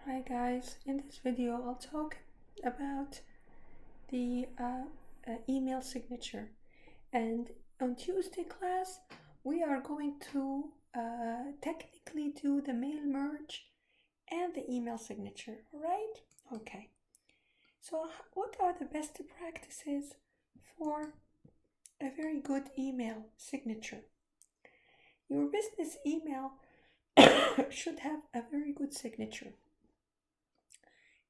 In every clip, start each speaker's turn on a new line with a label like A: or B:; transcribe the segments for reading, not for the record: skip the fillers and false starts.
A: Hi guys, in this video I'll talk about the email signature, and on Tuesday class we are going to technically do the mail merge and the email signature, right? Okay, so what are the best practices for a very good email signature? Your business email should have a very good signature.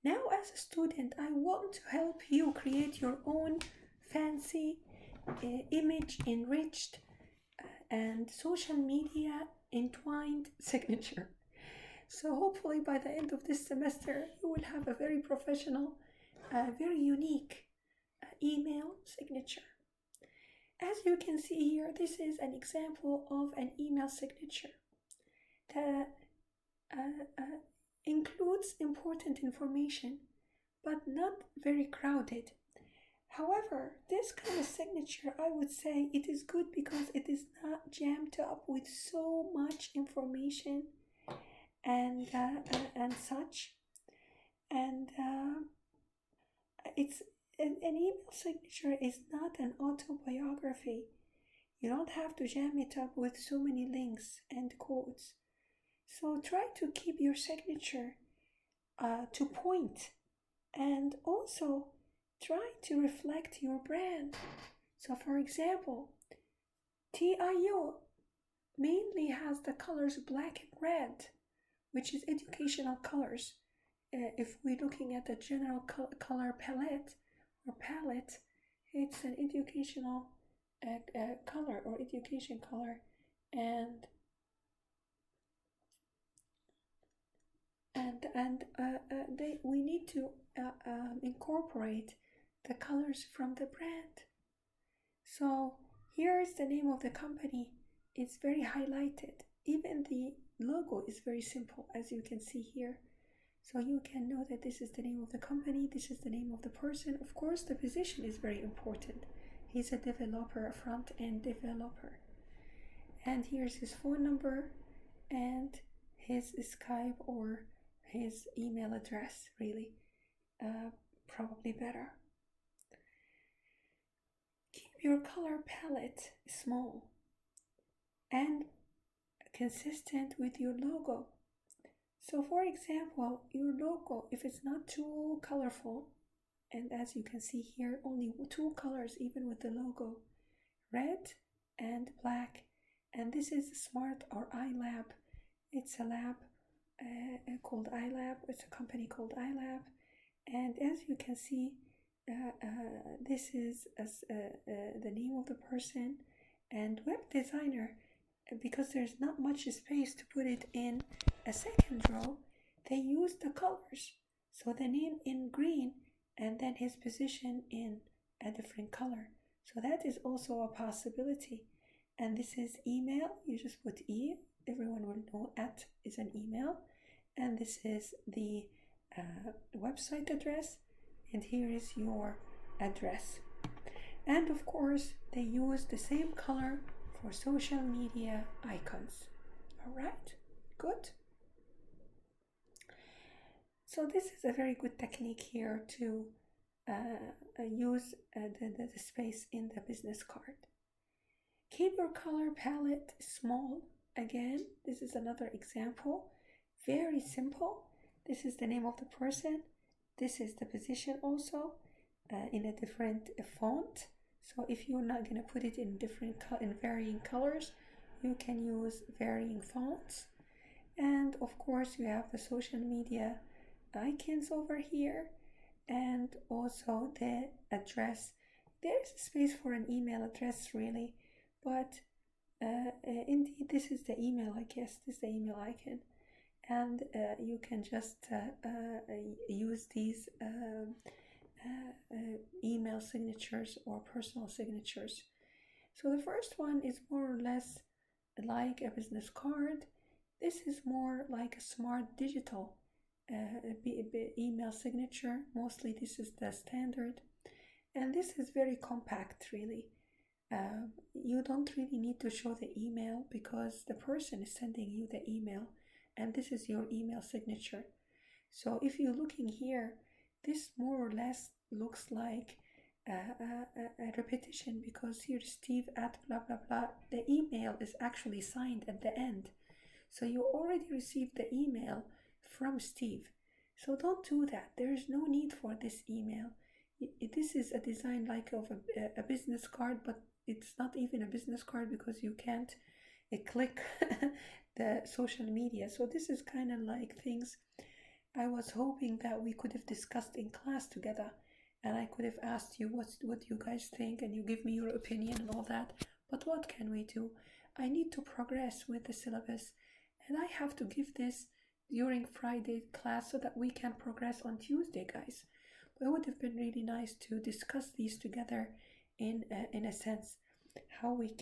A: Now, as a student, I want to help you create your own fancy, image enriched, and social media entwined signature. So, hopefully, by the end of this semester, you will have a very professional, very unique email signature. As you can see here, this is an example of an email signature that includes important information, but not very crowded. However, this kind of signature, I would say it is good because it is not jammed up with so much information and such. And it's an email signature is not an autobiography. You don't have to jam it up with so many links and quotes. So try to keep your signature to point, and also try to reflect your brand. So, for example, TIU mainly has the colors black and red, which is educational colors. If we're looking at the general color palette, it's an educational color or education color, and we need to incorporate the colors from the brand. So here is the name of the company. It's very highlighted. Even the logo is very simple, as you can see here. So you can know that this is the name of the company, this is the name of the person. Of course, the position is very important. He's a developer, a front-end developer. And here's his phone number and his Skype or his email address, really. Probably better. Keep your color palette small and consistent with your logo. So, for example, your logo, if it's not too colorful, and as you can see here, only two colors, even with the logo, red and black. And this is Smart or iLab. It's a lab called iLab. It's a company called iLab. And as you can see, this is the name of the person, and web designer, because there's not much space to put it in a second row, they use the colors. So the name in green and then his position in a different color. So that is also a possibility. And this is email. You just put E. Everyone will know at is an email. And this is the website address. And here is your address. And of course, they use the same color for social media icons. All right, good. So this is a very good technique here to use the space in the business card. Keep your color palette small. Again, this is another example. Very simple. This is the name of the person. This is the position also in a different font. So if you're not going to put it in varying colors, you can use varying fonts. And of course, you have the social media icons over here, and also the address. There is space for an email address, really, but indeed, this is the email, I guess. This is the email icon, and you can just use these email signatures or personal signatures. So the first one is more or less like a business card. This is more like a smart digital email signature. Mostly this is the standard, and this is very compact, really. You don't really need to show the email because the person is sending you the email, and this is your email signature. So if you're looking here, this more or less looks like a repetition, because here Steve at blah blah blah, the email is actually signed at the end. So you already received the email from Steve. So don't do that. There is no need for this email. This is a design like of a business card, but it's not even a business card because you can't click the social media. So this is kind of like things I was hoping that we could have discussed in class together, and I could have asked you what you guys think, and you give me your opinion and all that. But what can we do? I need to progress with the syllabus, and I have to give this during Friday class so that we can progress on Tuesday, guys. It would have been really nice to discuss these together in a sense, how we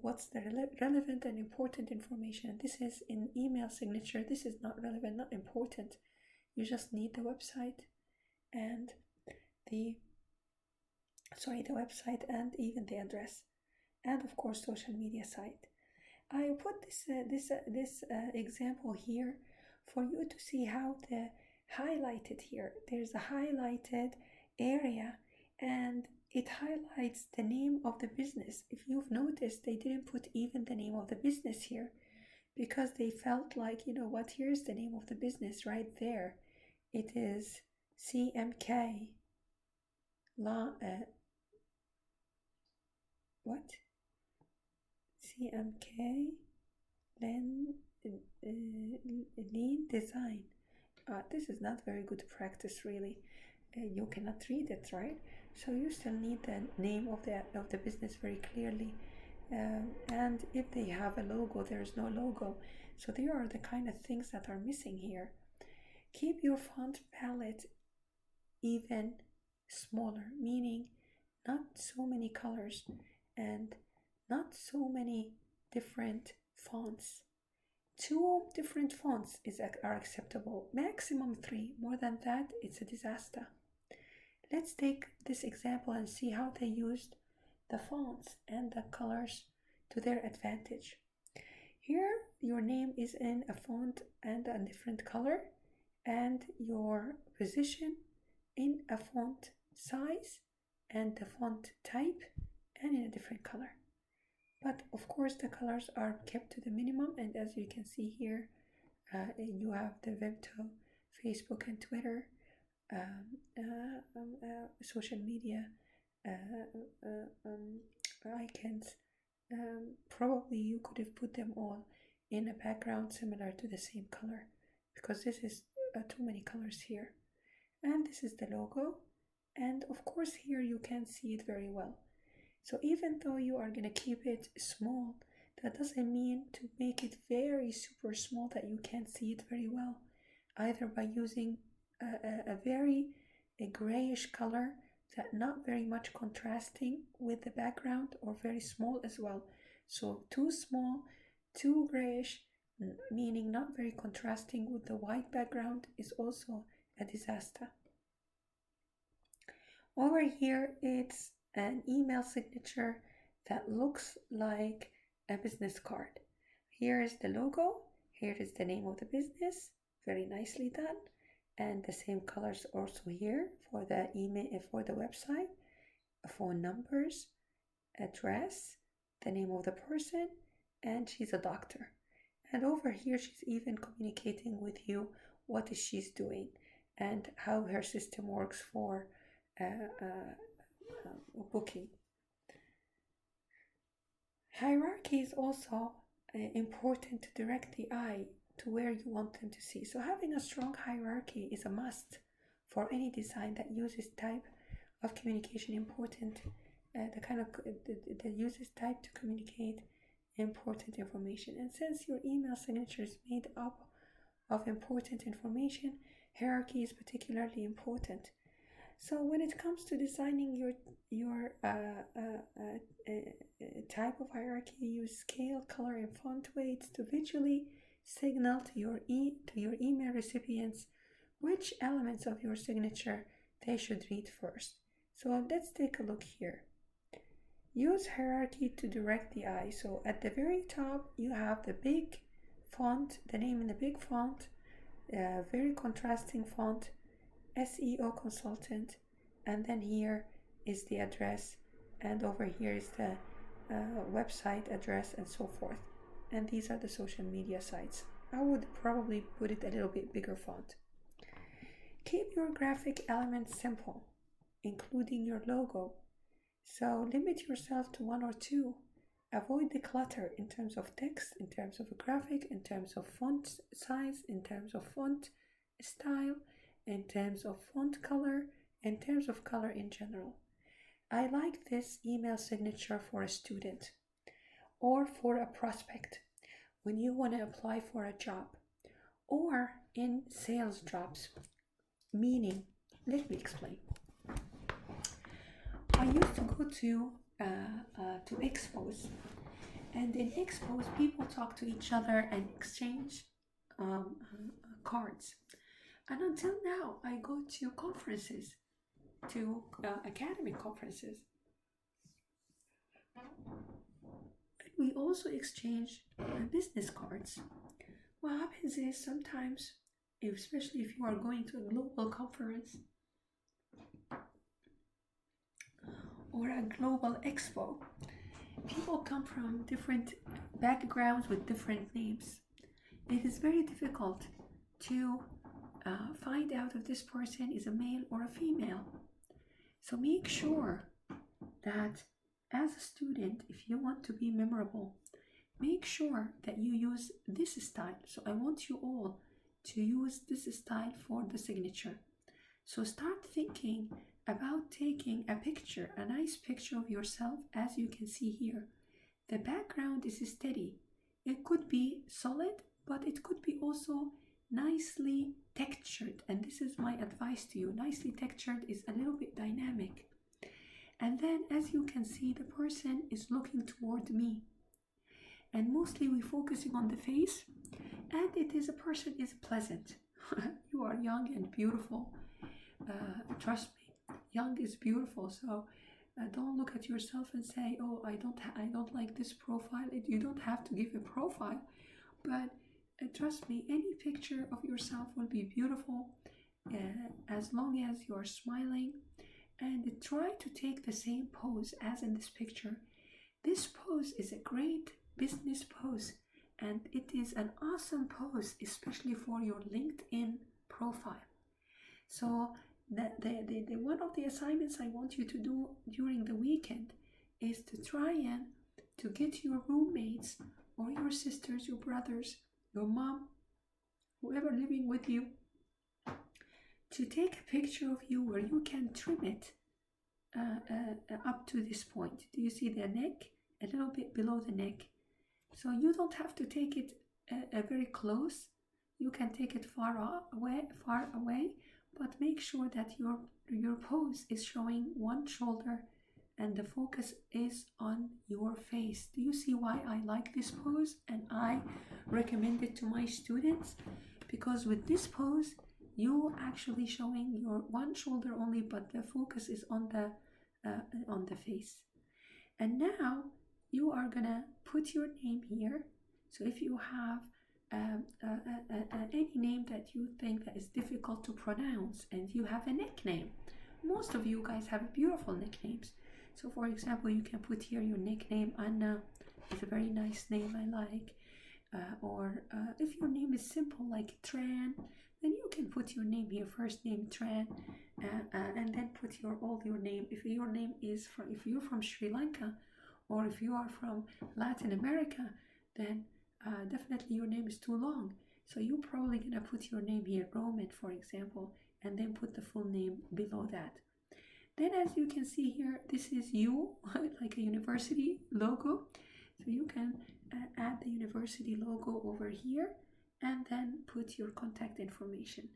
A: what's the relevant and important information. This is in email signature. This is not relevant, not important. You just need the website and the the website and even the address, and of course social media site. I put this example here for you to see how the highlighted here. There's a highlighted area, and it highlights the name of the business. If you've noticed, they didn't put even the name of the business here because they felt like, you know what, here's the name of the business right there. It is CMK what? CMK Lean Design. This is not very good practice, really. You cannot read it, right? So you still need the name of the business very clearly. And if they have a logo, there's no logo. So there are the kind of things that are missing here. Keep your font palette even smaller, meaning not so many colors and not so many different fonts. 2 different fonts are acceptable, maximum 3. More than that, it's a disaster. Let's take this example and see how they used the fonts and the colors to their advantage. Here, your name is in a font and a different color, and your position in a font size and the font type and in a different color. But of course the colors are kept to the minimum, and as you can see here, you have the Vimto, Facebook and Twitter, social media icons. Probably you could have put them all in a background similar to the same color, because this is too many colors here. And this is the logo, and of course here you can see it very well. So even though you are going to keep it small, that doesn't mean to make it very super small that you can't see it very well, either by using a very grayish color that not very much contrasting with the background, or very small as well. So too small, too grayish, meaning not very contrasting with the white background, is also a disaster. Over here, it's an email signature that looks like a business card. Here is the logo, here is the name of the business, very nicely done, and the same colors also here for the email, for the website, phone numbers, address, the name of the person, and she's a doctor. And over here she's even communicating with you what is she's doing and how her system works for booking. Hierarchy is also important to direct the eye to where you want them to see. So having a strong hierarchy is a must for any design that uses type of communication important, the kind of that uses type to communicate important information. And since your email signature is made up of important information, hierarchy is particularly important. So when it comes to designing your type of hierarchy, use scale, color, and font weights to visually signal to your email recipients which elements of your signature they should read first. So let's take a look here. Use hierarchy to direct the eye. So at the very top, you have the big font, the name in the big font, very contrasting font, SEO consultant, and then here is the address, and over here is the website address, and so forth. And these are the social media sites. I would probably put it a little bit bigger font. Keep your graphic elements simple, including your logo. So limit yourself to one or two. Avoid the clutter in terms of text, in terms of a graphic, in terms of font size, in terms of font style, in terms of font color, in terms of color in general. I like this email signature for a student or for a prospect when you want to apply for a job or in sales jobs. Meaning, let me explain. I used to go to expos, and in expos people talk to each other and exchange cards. And until now, I go to conferences, to academic conferences, and we also exchange business cards. What happens is sometimes, especially if you are going to a global conference or a global expo, people come from different backgrounds with different names. It is very difficult to find out if this person is a male or a female. So make sure that as a student, if you want to be memorable, make sure that you use this style. So I want you all to use this style for the signature. So start thinking about taking a picture, a nice picture of yourself, as you can see here. The background is steady. It could be solid, but it could be also nicely textured. And this is my advice to you. Nicely textured is a little bit dynamic. And then, as you can see, the person is looking toward me. And mostly we're focusing on the face, and it is a person is pleasant. You are young and beautiful. Trust me, young is beautiful. So don't look at yourself and say, "Oh, I don't like this profile." You don't have to give a profile, but trust me, any picture of yourself will be beautiful as long as you are smiling. And try to take the same pose as in this picture. This pose is a great business pose, and it is an awesome pose, especially for your LinkedIn profile. So the one of the assignments I want you to do during the weekend is to try and to get your roommates or your sisters, your brothers, your mom, whoever living with you, to take a picture of you where you can trim it up to this point. Do you see the neck? A little bit below the neck. So you don't have to take it very close. You can take it far away, but make sure that your pose is showing one shoulder and the focus is on your face. Do you see why I like this pose and I recommend it to my students? Because with this pose, you actually showing your one shoulder only, but the focus is on the face. And now you are gonna put your name here. So if you have any name that you think that is difficult to pronounce and you have a nickname, most of you guys have beautiful nicknames. So for example, you can put here your nickname. Anna is a very nice name, I like. Or if your name is simple like Tran, then you can put your name here, first name Tran, and then put all your name. If your name is if you're from Sri Lanka, or if you are from Latin America, then definitely your name is too long. So you're probably gonna put your name here, Roman, for example, and then put the full name below that. Then as you can see here, this is you, like a university logo. So you can add the university logo over here and then put your contact information.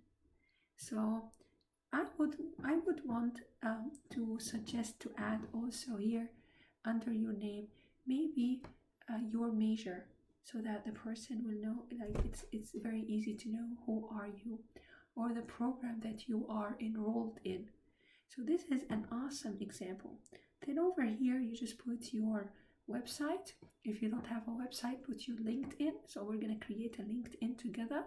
A: So I would want to suggest to add also here under your name maybe your major, so that the person will know, like it's very easy to know who are you, or the program that you are enrolled in. So this is an awesome example. Then over here you just put your website. If you don't have a website, put your LinkedIn. So we're going to create a LinkedIn together.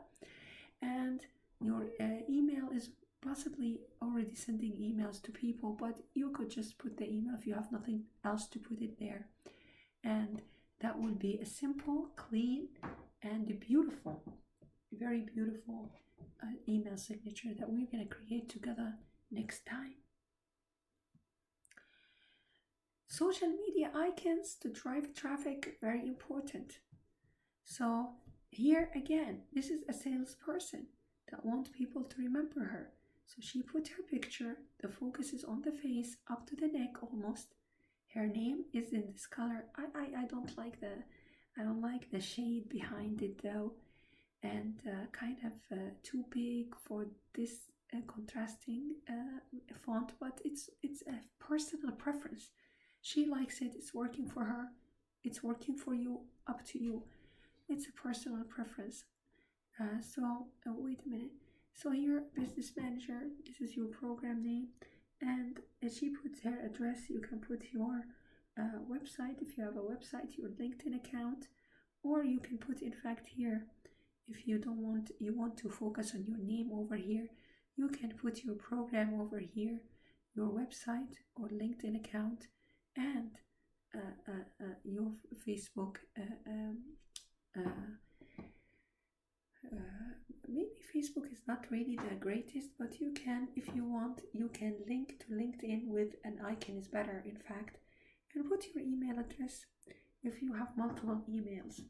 A: and your email is possibly already sending emails to people, but you could just put the email if you have nothing else to put it there. And that will be a simple, clean, and beautiful, very beautiful email signature that we're going to create together next time. Social media icons to drive traffic, very important. So here again, this is a salesperson that wants people to remember her. So she put her picture, the focus is on the face up to the neck almost. Her name is in this color. I don't like the shade behind it though, and kind of too big for this contrasting font, but it's a personal preference. She likes it, it's working for her, it's working for you, up to you. It's a personal preference. Wait a minute. So here, business manager, this is your program name, and she puts her address. You can put your website if you have a website, your LinkedIn account, or you can put, in fact, here, if you don't want, you want to focus on your name over here, you can put your program over here, your website or LinkedIn account, and your Facebook. Maybe Facebook is not really the greatest, but you can, if you want, you can link to LinkedIn with an icon is better, in fact, and put your email address if you have multiple emails,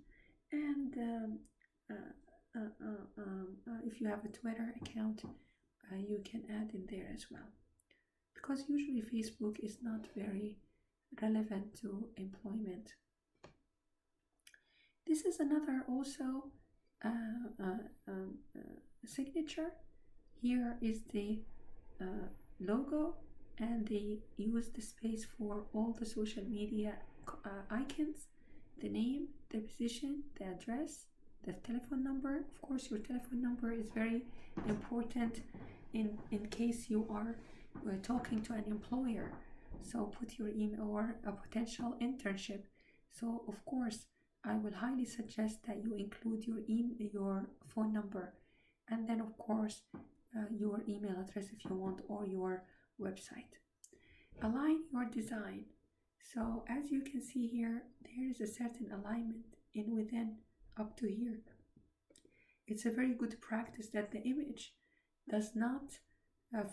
A: and if you have a Twitter account, you can add in there as well, because usually Facebook is not very relevant to employment. This is another also signature. Here is the logo, and they use the space for all the social media icons, the name, the position, the address, the telephone number. Of course, your telephone number is very important in case you are talking to an employer. So put your email or a potential internship. So of course, I will highly suggest that you include your phone number, and then of course your email address if you want, or your website. Align your design. So as you can see here, there is a certain alignment in within up to here. It's a very good practice that the image does not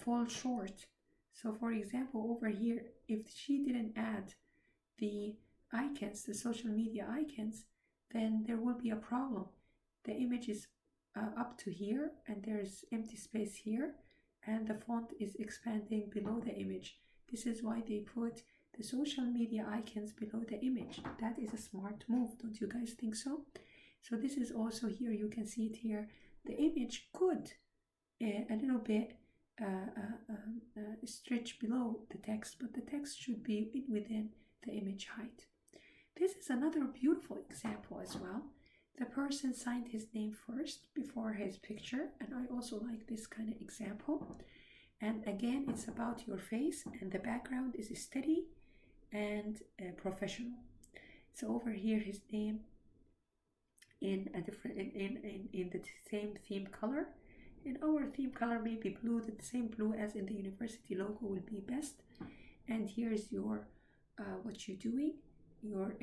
A: fall short. So for example, over here, if she didn't add the icons, the social media icons, then there will be a problem. The image is up to here, and there's empty space here, and the font is expanding below the image. This is why they put the social media icons below the image. That is a smart move, don't you guys think so? So this is also here, you can see it here. The image could a little bit stretch below the text, but the text should be within the image height. This is another beautiful example as well. The person signed his name first before his picture, and I also like this kind of example. And again, it's about your face, and the background is steady and professional. So over here, his name in a different in the same theme color. In our theme color, maybe blue, the same blue as in the university logo will be best. And here's your what you're doing, your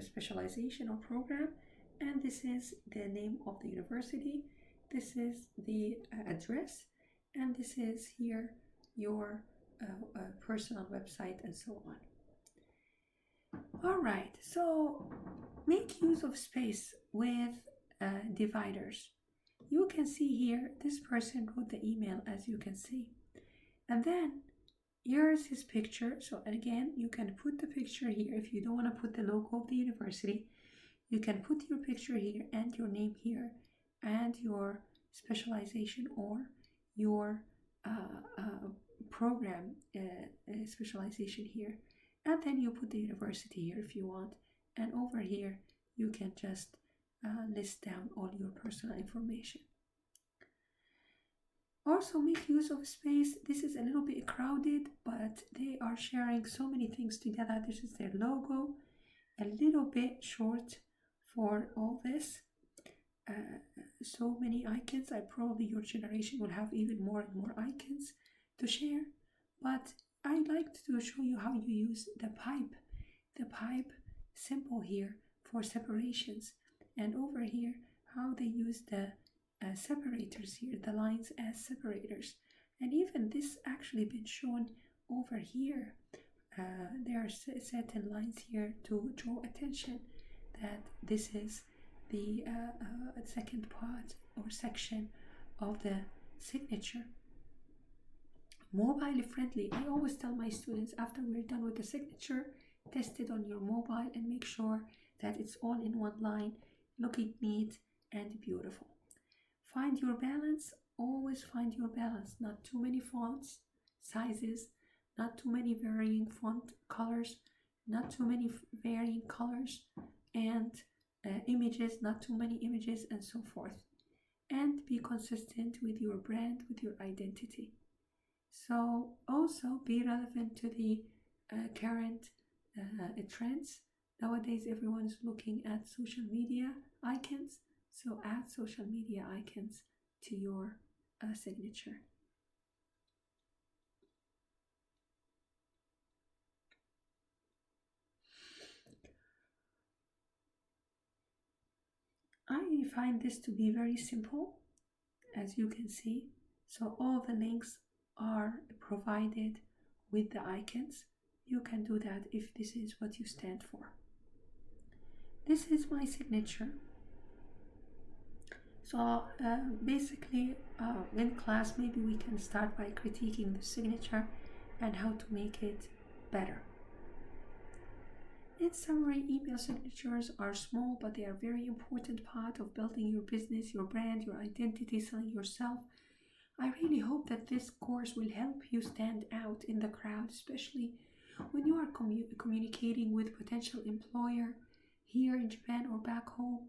A: specialization or program, and this is the name of the university. This is the address, and this is here your personal website, and so on. All right, so make use of space with dividers. You can see here, this person wrote the email, as you can see. And then here's his picture. So again, you can put the picture here. If you don't want to put the logo of the university, you can put your picture here and your name here and your specialization or your program specialization here. And then you put the university here if you want. And over here, you can just list down all your personal information. Also make use of space. This is a little bit crowded, but they are sharing so many things together. This is their logo, a little bit short for all this. so many icons. Probably your generation will have even more and more icons to share, but I like to show you how you use the pipe symbol here for separations, and over here how they use the separators here, the lines as separators. And even this actually been shown over here. There are certain lines here to draw attention that this is the second part or section of the signature. Mobile friendly. I always tell my students after we're done with the signature, test it on your mobile and make sure that it's all in one line, looking neat and beautiful. Find your balance. Always find your balance. Not too many fonts, sizes, not too many varying font colors, not too many varying colors, and images, not too many images, and so forth. And be consistent with your brand, with your identity. So also be relevant to the current trends. Nowadays, everyone is looking at social media icons, so add social media icons to your signature. I find this to be very simple, as you can see. So all the links are provided with the icons. You can do that if this is what you stand for. This is my signature. So basically in class maybe we can start by critiquing the signature and how to make it better. In summary, email signatures are small, but they are a very important part of building your business, your brand, your identity, selling yourself. I really hope that this course will help you stand out in the crowd, especially when you are communicating with potential employer here in Japan or back home,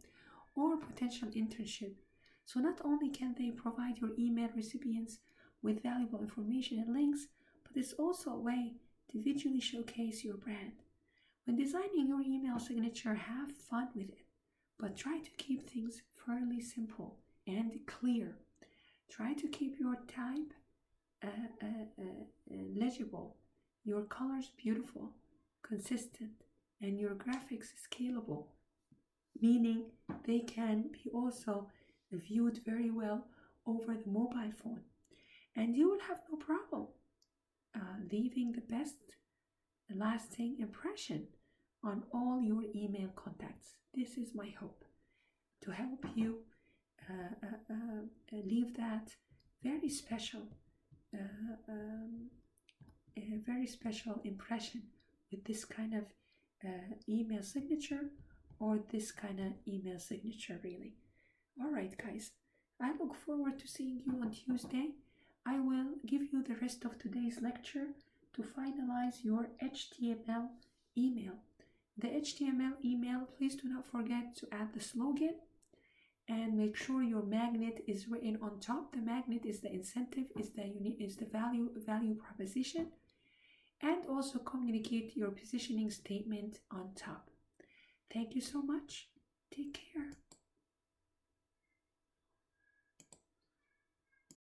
A: or potential internship. So not only can they provide your email recipients with valuable information and links, but it's also a way to visually showcase your brand. When designing your email signature, have fun with it, but try to keep things fairly simple and clear. Try to keep your type legible, your colors beautiful, consistent, and your graphics scalable, meaning they can be also viewed very well over the mobile phone. And you will have no problem leaving the best lasting impression on all your email contacts. This is my hope, to help you leave that very special, a very special impression with this kind of email signature, or this kind of email signature really. Alright guys, I look forward to seeing you on Tuesday. I will give you the rest of today's lecture to finalize your HTML email. The HTML email, please do not forget to add the slogan and make sure your magnet is written on top. The magnet is the incentive, is the value proposition, and also communicate your positioning statement on top. Thank you so much. Take care.